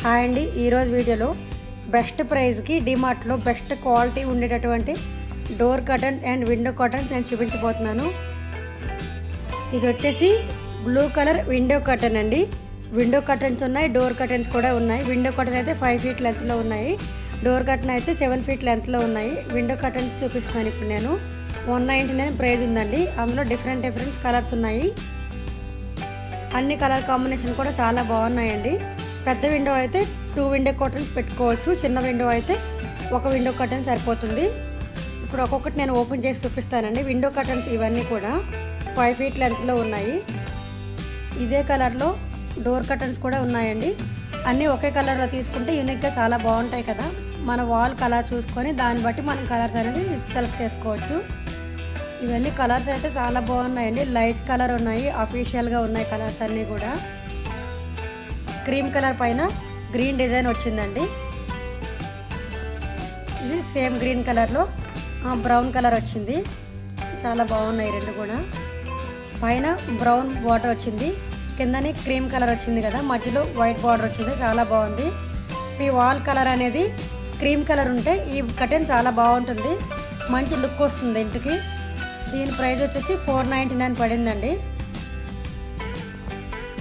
Hi అండి, ఈరోజు వీడియోలో బెస్ట్ ప్రైస్కి డిమార్ట్లో బెస్ట్ క్వాలిటీ ఉండేటటువంటి door curtains and window curtains నేను చూపించబోతున్నాను. ఇది వచ్చేసి బ్లూ కలర్ విండో కర్టన్ అండి. విండో కర్టన్స్ ఉన్నాయి, డోర్ కర్టన్స్ కూడా ఉన్నాయి. విండో కర్టన్ అయితే 5 ఫీట్ లెంత్లో ఉన్నాయి, డోర్ కర్టన్ అయితే 7 ఫీట్ లెంత్లో ఉన్నాయి. విండో కర్టన్స్ చూపిస్తున్నాను ఇప్పుడు నేను. 199 ప్రైస్ ఉందండి. అందులో డిఫరెంట్ కలర్స్ ఉన్నాయి. అన్ని కలర్ కాంబినేషన్ కూడా చాలా బాగున్నాయండి. పెద్ద విండో అయితే 2 విండో కర్టన్స్ పెట్టుకోవచ్చు, చిన్న విండో అయితే 1 విండో కర్టన్ సరిపోతుంది. ఇప్పుడు ఒక్కొక్కటి నేను ఓపెన్ చేసి చూపిస్తానండి. విండో కర్టన్స్ ఇవన్నీ కూడా 5 ఫీట్ లెంత్లో ఉన్నాయి. ఇదే కలర్లో డోర్ కర్టన్స్ కూడా ఉన్నాయండి. అన్నీ ఒకే కలర్లో తీసుకుంటే యూనిక్గా చాలా బాగుంటాయి కదా. మన వాల్ కలర్ చూసుకొని దాన్ని బట్టి మనం కలర్స్ అనేది సెలెక్ట్ చేసుకోవచ్చు. ఇవన్నీ కలర్స్ అయితే చాలా బాగున్నాయండి. లైట్ కలర్ ఉన్నాయి, అఫీషియల్గా ఉన్నాయి కలర్స్ అన్నీ కూడా. క్రీమ్ కలర్ పైన గ్రీన్ డిజైన్ వచ్చిందండి. ఇది సేమ్ గ్రీన్ కలర్లో బ్రౌన్ కలర్ వచ్చింది. చాలా బాగున్నాయి రెండు కూడా. పైన బ్రౌన్ బార్డర్ వచ్చింది, కిందని క్రీమ్ కలర్ వచ్చింది కదా, మధ్యలో వైట్ బార్డర్ వచ్చింది. చాలా బాగుంది. ఈ వాల్ కలర్ అనేది క్రీమ్ కలర్ ఉంటే ఈ కర్టెన్ చాలా బాగుంటుంది, మంచి లుక్ వస్తుంది ఇంటికి. దీని ప్రైస్ వచ్చేసి 499 పడిందండి.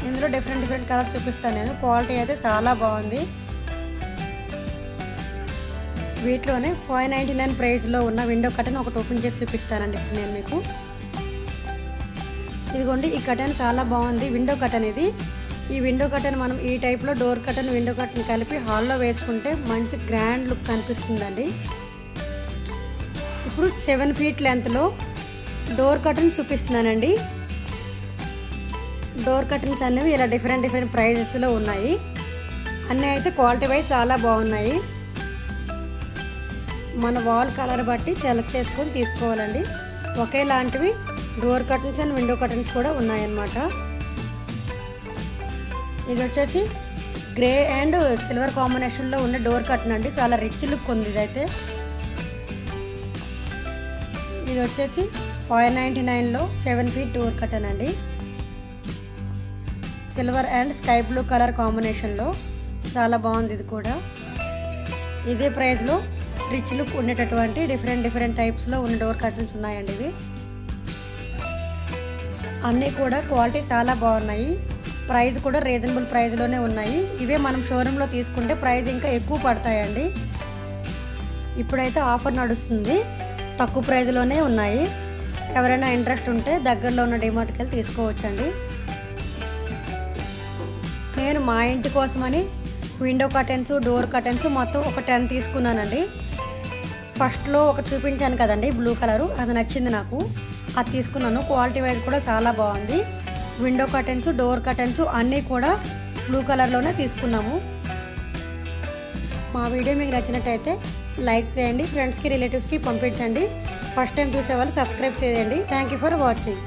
ఇందులో డిఫరెంట్ కలర్స్ చూపిస్తాను నేను. క్వాలిటీ అయితే చాలా బాగుంది. వీటిలోనే 599 ప్రైస్లో ఉన్న విండో కర్టెన్ ఒకటి ఓపెన్ చేసి చూపిస్తానండి ఇప్పుడు నేను మీకు. ఇదిగోండి, ఈ కర్టెన్ చాలా బాగుంది. విండో కర్టెన్ ఇది. ఈ విండో కర్టెన్ మనం ఈ టైప్లో డోర్ కర్టెన్ విండో కర్టెన్ కలిపి హాల్లో వేసుకుంటే మంచి గ్రాండ్ లుక్ కనిపిస్తుందండి. ఇప్పుడు 7 ఫీట్ లెంత్లో డోర్ కర్టెన్ చూపిస్తున్నానండి. డోర్ కర్టెన్స్ అనేవి ఇలా డిఫరెంట్ ప్రైజెస్లో ఉన్నాయి. అన్నీ అయితే క్వాలిటీ వైజ్ చాలా బాగున్నాయి. మన వాల్ కలర్ బట్టి సెలెక్ట్ చేసుకొని తీసుకోవాలండి. ఒకేలాంటివి door curtains and window curtains కూడా ఉన్నాయన్నమాట. ఇది వచ్చేసి గ్రే అండ్ సిల్వర్ కాంబినేషన్లో ఉన్న డోర్ కర్టెన్ అండి. చాలా రిచ్ లుక్ ఉంది ఇదైతే. ఇది వచ్చేసి 599లో 7 ఫీట్ డోర్ కర్టెన్ అండి. Silver and sky blue colour కాంబినేషన్లో చాలా బాగుంది ఇది కూడా. ఇదే ప్రైస్లో రిచ్ లుక్ ఉండేటటువంటి డిఫరెంట్ టైప్స్లో ఉన్న డోర్ కర్టన్స్ ఉన్నాయండి ఇవి. అన్నీ కూడా క్వాలిటీ చాలా బాగున్నాయి. ప్రైస్ కూడా రీజనబుల్ ప్రైస్లోనే ఉన్నాయి. ఇవే మనం షోరూంలో తీసుకుంటే ప్రైస్ ఇంకా ఎక్కువ పడతాయండి. ఇప్పుడైతే ఆఫర్ నడుస్తుంది, తక్కువ ప్రైస్లోనే ఉన్నాయి. ఎవరైనా ఇంట్రెస్ట్ ఉంటే దగ్గరలో ఉన్న డిమార్ట్కి వెళ్ళి తీసుకోవచ్చండి. నేను మా ఇంటి కోసమని విండో కర్టెన్స్, డోర్ కర్టెన్స్ మొత్తం ఒక 10 తీసుకున్నానండి. ఫస్ట్లో ఒకటి చూపించాను కదండి బ్లూ కలరు, అది నచ్చింది నాకు, అది తీసుకున్నాను. క్వాలిటీ వైజ్ కూడా చాలా బాగుంది. విండో కర్టెన్స్, డోర్ కర్టెన్స్ అన్నీ కూడా బ్లూ కలర్లోనే తీసుకున్నాము. మా వీడియో మీకు నచ్చినట్టయితే లైక్ చేయండి, ఫ్రెండ్స్కి రిలేటివ్స్కి పంపించండి. ఫస్ట్ టైం చూసే వాళ్ళు సబ్స్క్రైబ్ చేయండి. Thank you for watching.